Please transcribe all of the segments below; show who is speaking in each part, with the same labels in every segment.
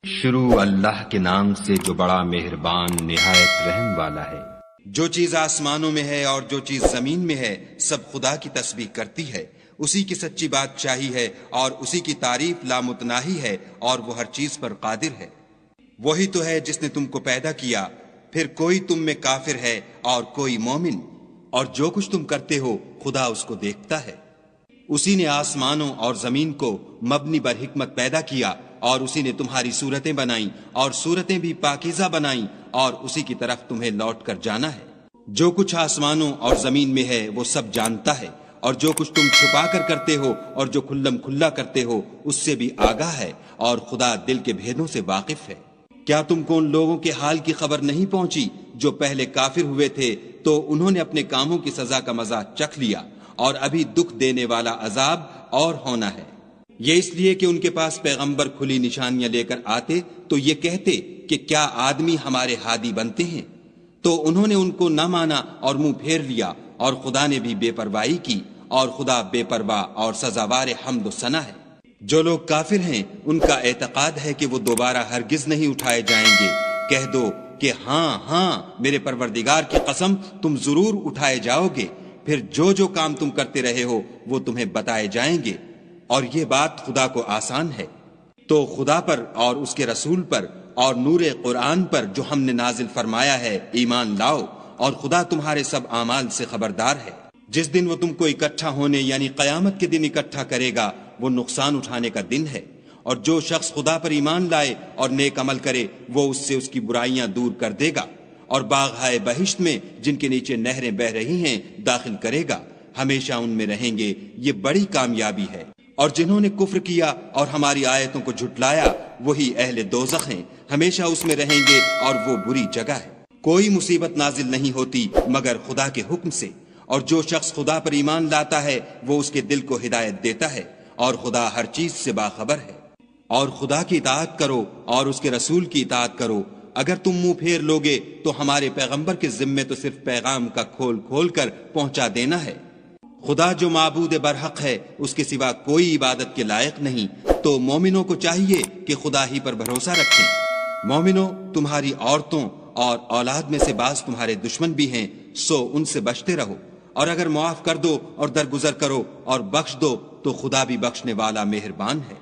Speaker 1: شروع اللہ کے نام سے جو بڑا مہربان نہایت رحم والا ہے۔
Speaker 2: جو چیز آسمانوں میں ہے اور جو چیز زمین میں ہے سب خدا کی تسبیح کرتی ہے، اسی کی سچی بادشاہی ہے اور اسی کی تعریف لامتناہی ہے اور وہ ہر چیز پر قادر ہے۔ وہی تو ہے جس نے تم کو پیدا کیا، پھر کوئی تم میں کافر ہے اور کوئی مومن، اور جو کچھ تم کرتے ہو خدا اس کو دیکھتا ہے۔ اسی نے آسمانوں اور زمین کو مبنی بر حکمت پیدا کیا، اور اسی نے تمہاری صورتیں بنائیں اور صورتیں بھی پاکیزہ بنائیں، اور اسی کی طرف تمہیں لوٹ کر جانا ہے۔ جو کچھ آسمانوں اور زمین میں ہے وہ سب جانتا ہے، اور جو کچھ تم چھپا کر کرتے ہو اور جو کھلم کھلا کرتے ہو اس سے بھی آگاہ ہے، اور خدا دل کے بھیدوں سے واقف ہے۔ کیا تم کو ان لوگوں کے حال کی خبر نہیں پہنچی جو پہلے کافر ہوئے تھے تو انہوں نے اپنے کاموں کی سزا کا مزہ چکھ لیا، اور ابھی دکھ دینے والا عذاب اور ہونا ہے۔ یہ اس لیے کہ ان کے پاس پیغمبر کھلی نشانیاں لے کر آتے تو یہ کہتے کہ کیا آدمی ہمارے ہادی بنتے ہیں، تو انہوں نے ان کو نہ مانا اور منہ پھیر لیا، اور خدا نے بھی بے پرواہی کی، اور خدا بے پرواہ اور سزاوار حمد و ثنا ہے۔ جو لوگ کافر ہیں ان کا اعتقاد ہے کہ وہ دوبارہ ہرگز نہیں اٹھائے جائیں گے۔ کہہ دو کہ ہاں ہاں میرے پروردگار کی قسم تم ضرور اٹھائے جاؤ گے، پھر جو جو کام تم کرتے رہے ہو وہ تمہیں بتائے جائیں گے، اور یہ بات خدا کو آسان ہے۔ تو خدا پر اور اس کے رسول پر اور نور قرآن پر جو ہم نے نازل فرمایا ہے ایمان لاؤ، اور خدا تمہارے سب اعمال سے خبردار ہے۔ جس دن وہ تم کو اکٹھا ہونے یعنی قیامت کے دن اکٹھا کرے گا وہ نقصان اٹھانے کا دن ہے، اور جو شخص خدا پر ایمان لائے اور نیک عمل کرے وہ اس سے اس کی برائیاں دور کر دے گا، اور باغہائے بہشت میں جن کے نیچے نہریں بہ رہی ہیں داخل کرے گا، ہمیشہ ان میں رہیں گے، یہ بڑی کامیابی ہے۔ اور جنہوں نے کفر کیا اور ہماری آیتوں کو جھٹلایا وہی اہل دوزخ ہیں، ہمیشہ اس میں رہیں گے اور وہ بری جگہ ہے۔ کوئی مصیبت نازل نہیں ہوتی مگر خدا کے حکم سے، اور جو شخص خدا پر ایمان لاتا ہے وہ اس کے دل کو ہدایت دیتا ہے، اور خدا ہر چیز سے باخبر ہے۔ اور خدا کی اطاعت کرو اور اس کے رسول کی اطاعت کرو۔ اگر تم منہ پھیر لوگے تو ہمارے پیغمبر کے ذمے تو صرف پیغام کا کھول کھول کر پہنچا دینا ہے۔ خدا جو معبود برحق ہے اس کے سوا کوئی عبادت کے لائق نہیں، تو مومنوں کو چاہیے کہ خدا ہی پر بھروسہ رکھیں۔ مومنوں، تمہاری عورتوں اور اولاد میں سے بعض تمہارے دشمن بھی ہیں، سو ان سے بچتے رہو، اور اگر معاف کر دو اور درگزر کرو اور بخش دو تو خدا بھی بخشنے والا مہربان ہے۔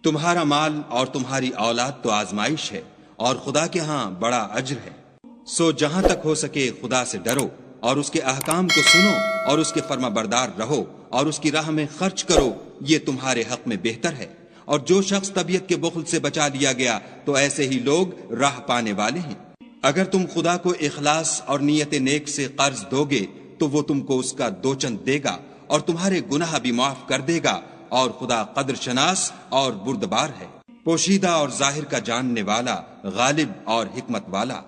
Speaker 2: تمہارا مال اور تمہاری اولاد تو آزمائش ہے، اور خدا کے ہاں بڑا اجر ہے۔ سو جہاں تک ہو سکے خدا سے ڈرو، اور اس کے احکام کو سنو اور اس کے فرما بردار رہو، اور اس کی راہ میں خرچ کرو، یہ تمہارے حق میں بہتر ہے۔ اور جو شخص طبیعت کے بخل سے بچا لیا گیا تو ایسے ہی لوگ راہ پانے والے ہیں۔ اگر تم خدا کو اخلاص اور نیت نیک سے قرض دو گے تو وہ تم کو اس کا دو چند دے گا، اور تمہارے گناہ بھی معاف کر دے گا، اور خدا قدر شناس اور بردبار ہے، پوشیدہ اور ظاہر کا جاننے والا، غالب اور حکمت والا۔